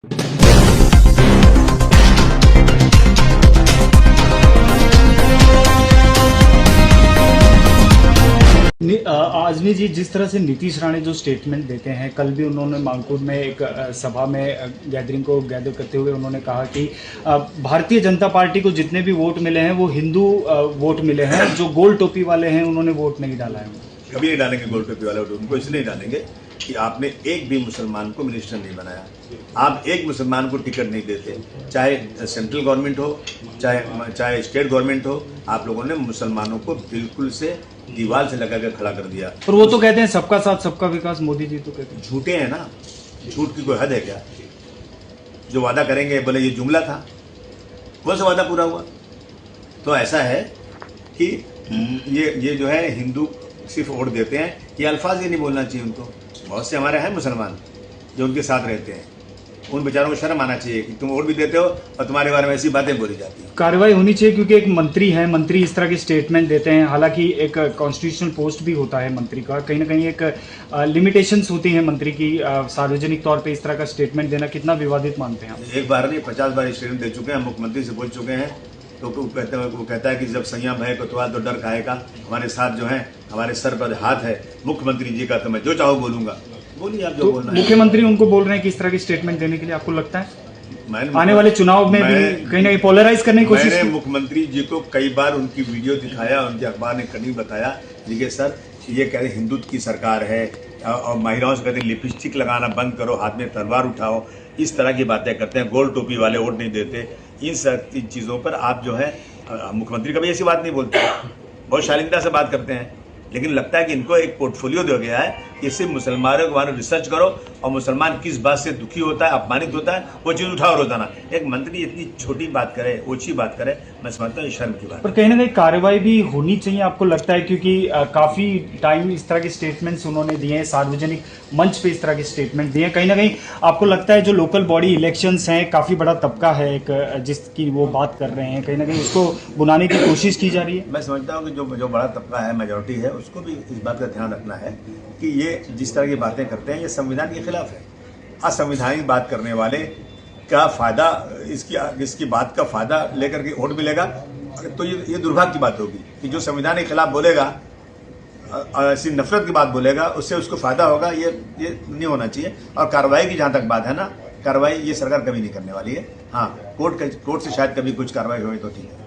आजमी जी, जिस तरह से नीतीश राणे जो स्टेटमेंट देते हैं, कल भी उन्होंने मानकुर में एक सभा में गैदरिंग को गैदर करते हुए उन्होंने कहा कि भारतीय जनता पार्टी को जितने भी वोट मिले हैं वो हिंदू वोट मिले हैं, जो गोल टोपी वाले हैं उन्होंने वोट नहीं डाला है। कभी नहीं डालेंगे गोल टोपी वाले वोट, उनको इसलिए डालेंगे कि आपने एक भी मुसलमान को मिनिस्टर नहीं बनाया, आप एक मुसलमान को टिकट नहीं देते, चाहे सेंट्रल गवर्नमेंट हो चाहे स्टेट गवर्नमेंट हो, आप लोगों ने मुसलमानों को बिल्कुल से दीवार से लगा कर खड़ा कर दिया। पर वो तो कहते हैं सबका साथ सबका विकास, मोदी जी तो कहते हैं। झूठे हैं ना, झूठ की कोई हद है क्या? जो वादा करेंगे बोले ये जुमला था, वो से वादा पूरा हुआ। तो ऐसा है कि ये जो है हिंदू सिर्फ वोट देते हैं, ये अल्फाज ये नहीं बोलना चाहिए उनको। बहुत से हमारे हैं मुसलमान जो उनके साथ रहते हैं, उन बेचारों को शर्म आना चाहिए कि तुम वोट भी देते हो और तुम्हारे बारे में ऐसी बातें बोली जाती हैं। कार्रवाई होनी चाहिए, क्योंकि एक मंत्री है, मंत्री इस तरह के स्टेटमेंट देते हैं। हालांकि एक कॉन्स्टिट्यूशनल पोस्ट भी होता है मंत्री का, कहीं ना कहीं एक लिमिटेशंस होती है मंत्री की। सार्वजनिक तौर पे इस तरह का स्टेटमेंट देना कितना विवादित मानते हैं आप? एक बार नहीं 50 बार स्टेटमेंट दे चुके हैं, मुख्यमंत्री से बोल चुके हैं। तो वो कहता है कि जब सैया भय को तो डर खाएगा। हमारे साथ जो है, हमारे सर पर हाथ है मुख्यमंत्री जी का, तो मैं जो चाहूँ बोलूंगा। बोलिए आप जो तो बोलना है। मुख्यमंत्री उनको बोल रहे हैं कि इस तरह की स्टेटमेंट देने के लिए, आपको लगता है आने वाले चुनाव में भी कहीं ना कहीं पोलराइज करने की कोशिश? मैंने मुख्यमंत्री जी को कई बार उनकी वीडियो दिखाया, उनके अखबार ने कहीं बताया देखिए सर, ये कह रहे हिंदुत्व की सरकार है और महिलाओं से कहते हैं लिपस्टिक लगाना बंद करो, हाथ में तलवार उठाओ, इस तरह की बातें करते हैं। गोल टोपी वाले वोट नहीं देते, इन चीज़ों पर आप जो है, मुख्यमंत्री कभी ऐसी बात नहीं बोलते, बहुत शालीनता से बात करते हैं। लेकिन लगता है कि इनको एक पोर्टफोलियो दिया गया है कि सिर्फ मुसलमानों के बारे में रिसर्च करो और मुसलमान किस बात से दुखी होता है, अपमानित होता है, वो चीज़ उठाओ रोजाना। एक मंत्री इतनी छोटी बात करे, ओछी बात करे, मैं समझता हूँ शर्म की बात। पर कहीं ना कहीं कार्रवाई भी होनी चाहिए, आपको लगता है? क्योंकि काफी टाइम इस तरह के स्टेटमेंट्स उन्होंने दिए हैं, सार्वजनिक मंच पे इस तरह के स्टेटमेंट दिए हैं। कहीं ना कहीं आपको लगता है जो लोकल बॉडी इलेक्शंस हैं, काफी बड़ा तबका है एक जिसकी वो बात कर रहे हैं, कहीं ना कहीं उसको बुलाने की कोशिश की जा रही है? मैं समझता हूँ कि जो बड़ा तबका है, मेजोरिटी है, उसको भी इस बात का ध्यान रखना है कि ये जिस तरह की बातें करते हैं ये संविधान के खिलाफ है। असंवैधानिक बात करने वाले का फायदा, इसकी बात का फायदा लेकर के वोट मिलेगा, तो ये दुर्भाग्य की बात होगी कि जो संविधान के खिलाफ बोलेगा, ऐसी नफरत की बात बोलेगा, उससे उसको फायदा होगा। ये नहीं होना चाहिए। और कार्रवाई की जहाँ तक बात है ना, कार्रवाई ये सरकार कभी नहीं करने वाली है। हाँ, कोर्ट से शायद कभी कुछ कार्रवाई होगी तो ठीक है।